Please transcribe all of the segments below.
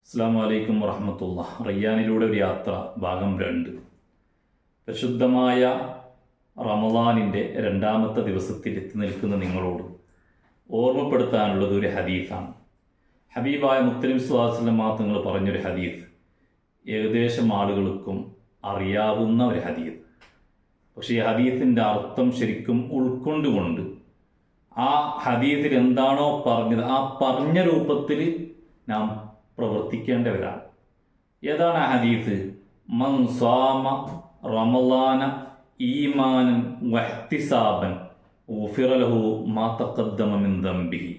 അസ്സലാമു അലൈക്കും വറഹ്മത്തുള്ളാഹി. റയ്യാനിലൂടെ ഒരു യാത്ര ഭാഗം 2. പരിശുദ്ധമായ റമളാനിൻ്റെ 2ാമത്തെ ദിവസത്തിൽ എത്തി നിൽക്കുന്ന നിങ്ങളോട് ഓർമ്മപ്പെടുത്താനുള്ളത് ഒരു ഹദീസാണ്. ഹബീബായ മുത്തനബി സ്വല്ലല്ലാഹു അലൈഹി വസല്ലം തങ്ങൾ പറഞ്ഞൊരു ഹദീസ്, ഏകദേശം ആളുകൾക്കും അറിയാവുന്ന ഒരു ഹദീസ്. പക്ഷേ ഈ ഹദീസിൻ്റെ അർത്ഥം ശരിക്കും ഉൾക്കൊണ്ടുകൊണ്ട് ആ ഹദീസിൽ എന്താണോ പറഞ്ഞത് ആ പറഞ്ഞ രൂപത്തിൽ നാം പ്രവർത്തിക്കേണ്ടവരാണ്. ഏതാണ് ആ ഹദീസ്? മൻ സ്വാമ റമളാന ഈമാനൻ വഹ്തിസാബൻ ഗുഫിറ ലഹു മാ തഖദ്ദമ മിൻ ദംബിഹി.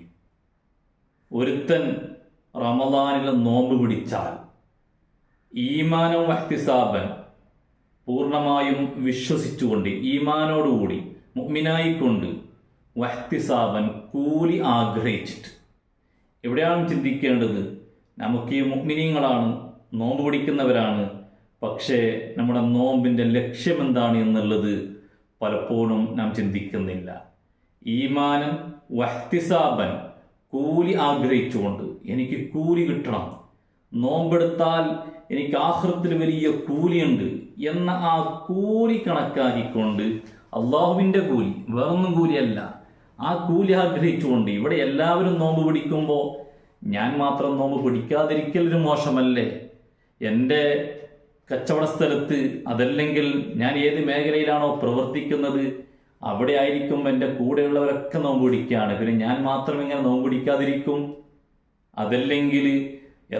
ഒരുത്തൻ റമളാനിൽ നോമ്പ് പിടിച്ചാൽ ഈമാനം വഹ്തിസാബൻ, പൂർണ്ണമായും വിശ്വസിച്ചുകൊണ്ട് ഈമാനോടുകൂടി മുഅ്മിനായിക്കൊണ്ട്, വഹ്തിസാബൻ കൂലി ആഗ്രഹിച്ചിട്ട്. എവിടെയാണ് ചിന്തിക്കേണ്ടത്? നമുക്ക് ഈ മുഅ്മിനീങ്ങളാണ്, നോമ്പ് പിടിക്കുന്നവരാണ്. പക്ഷേ നമ്മുടെ നോമ്പിൻ്റെ ലക്ഷ്യം എന്താണ് എന്നുള്ളത് പലപ്പോഴും നാം ചിന്തിക്കുന്നില്ല. ഈമാനൻ വഹ്തിസാബൻ, കൂലി ആഗ്രഹിച്ചുകൊണ്ട്, എനിക്ക് കൂലി കിട്ടണം, നോമ്പെടുത്താൽ എനിക്ക് ആഖിറത്തിൽ വലിയ കൂലിയുണ്ട് എന്ന ആ കൂലി കണക്കാക്കിക്കൊണ്ട്, അള്ളാഹുവിൻ്റെ കൂലി, വേറൊന്നും കൂലിയല്ല, ആ കൂലി ആഗ്രഹിച്ചുകൊണ്ട്. ഇവിടെ എല്ലാവരും നോമ്പ് പിടിക്കുമ്പോൾ ഞാൻ മാത്രം നോമ്പ് പിടിക്കാതിരിക്കലൊരു മോശമല്ലേ? എൻ്റെ കച്ചവട സ്ഥലത്ത്, അതല്ലെങ്കിൽ ഞാൻ ഏത് മേഖലയിലാണോ പ്രവർത്തിക്കുന്നത് അവിടെ ആയിരിക്കും എൻ്റെ കൂടെയുള്ളവരൊക്കെ നോമ്പ് പിടിക്കുകയാണ്, പിന്നെ ഞാൻ മാത്രം ഇങ്ങനെ നോമ്പ് പിടിക്കാതിരിക്കും? അതല്ലെങ്കിൽ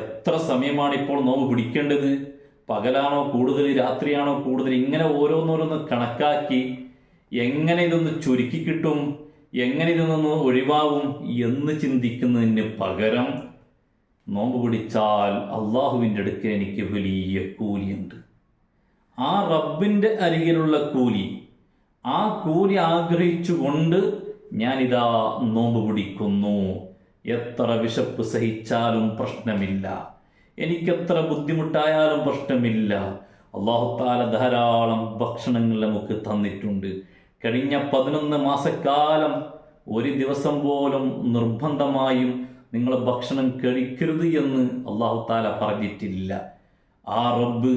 എത്ര സമയമാണ് ഇപ്പോൾ നോമ്പ് പിടിക്കേണ്ടത്? പകലാണോ കൂടുതൽ, രാത്രിയാണോ കൂടുതൽ? ഇങ്ങനെ ഓരോന്നോരോന്ന് കണക്കാക്കി എങ്ങനെ ഇതൊന്ന് ചുരുക്കി കിട്ടും, എങ്ങനെ ഇതിൽ നിന്ന് ഒഴിവാകും എന്ന് ചിന്തിക്കുന്നതിന് പകരം നോമ്പ് പിടിച്ചാൽ അള്ളാഹുവിൻ്റെ അടുക്ക് എനിക്ക് വലിയ കൂലിയുണ്ട്, ആ റബ്ബിൻ്റെ അരികിലുള്ള കൂലി, ആ കൂലി ആഗ്രഹിച്ചുകൊണ്ട് ഞാനിതാ നോമ്പ് പിടിക്കുന്നു. എത്ര വിശപ്പ് സഹിച്ചാലും പ്രശ്നമില്ല, എനിക്കെത്ര ബുദ്ധിമുട്ടായാലും പ്രശ്നമില്ല. അല്ലാഹു തആല ധാരാളം ഭക്ഷണങ്ങൾ നമുക്ക് തന്നിട്ടുണ്ട്. കഴിഞ്ഞ 11 മാസക്കാലം ഒരു ദിവസം പോലും നിർബന്ധമായും നിങ്ങൾ ഭക്ഷണം കഴിക്കരുത് എന്ന് അല്ലാഹു തആല പറഞ്ഞിട്ടില്ല. ആ റബ്ബ്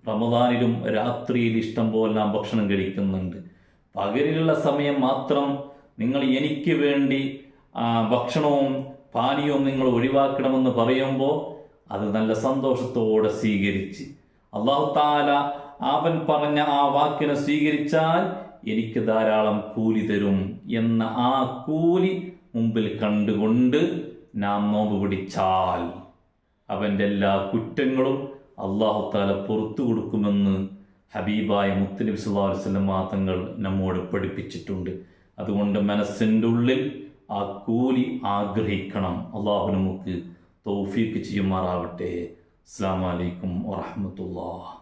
റമദാനിലും രാത്രിയിൽ ഇഷ്ടം പോലെ നാം ഭക്ഷണം കഴിക്കുന്നുണ്ട്. പകലിലുള്ള സമയം മാത്രം നിങ്ങൾ എനിക്ക് വേണ്ടി ഭക്ഷണവും പാനീയവും നിങ്ങൾ ഒഴിവാക്കണമെന്ന് പറയുമ്പോൾ അത് നല്ല സന്തോഷത്തോടെ സ്വീകരിച്ച്, അല്ലാഹു തആല അവൻ പറഞ്ഞ ആ വാക്കിനെ സ്വീകരിച്ചാൽ എനിക്ക് ധാരാളം കൂലി തരും എന്ന ആ കൂലി മുമ്പിൽ കണ്ടുകൊണ്ട് നാം നോമ്പ് പിടിച്ചാൽ അവൻ്റെ എല്ലാ കുറ്റങ്ങളും അല്ലാഹു തആല പുറത്തു കൊടുക്കുമെന്ന് ഹബീബായ മുത്തനബി സ്വല്ലല്ലാഹു അലൈഹി വസല്ലം തങ്ങൾ നമ്മോട് പഠിപ്പിച്ചിട്ടുണ്ട്. അതുകൊണ്ട് മനസ്സിൻ്റെ ഉള്ളിൽ ആ കൂലി ആഗ്രഹിക്കണം. അല്ലാഹു നമുക്ക് തൗഫീഖ് ചെയ്യുമാറാവട്ടെ. അസ്സലാമു അലൈക്കും വറഹ്മത്തുള്ളാഹി.